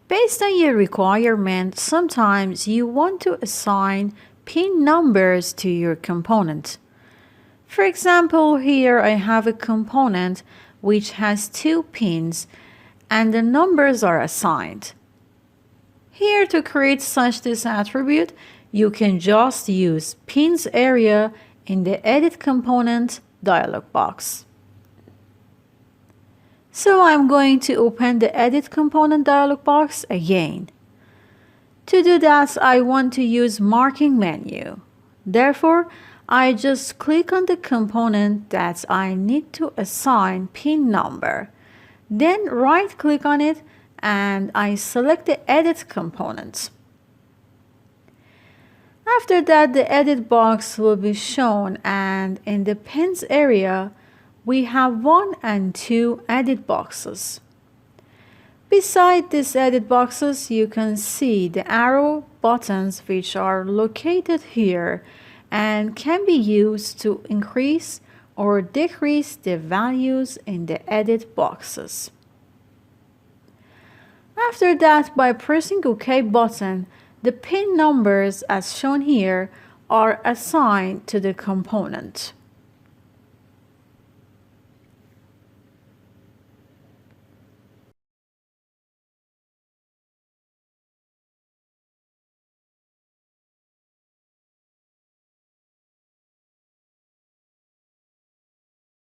Based on your requirement, sometimes you want to assign pin numbers to your component. For example, here I have a component which has 2 pins and the numbers are assigned. Here, to create such this attribute, you can just use pins area in the Edit Component dialog box. So I'm going to open the Edit Component dialog box again. To do that, I want to use Marking menu. Therefore, I just click on the component that I need to assign pin number. Then right-click on it and I select the Edit component. After that, the Edit box will be shown, and in the Pins area, we have 1 and 2 edit boxes. Beside these edit boxes, you can see the arrow buttons which are located here and can be used to increase or decrease the values in the edit boxes. After that, by pressing OK button, the pin numbers as shown here are assigned to the component.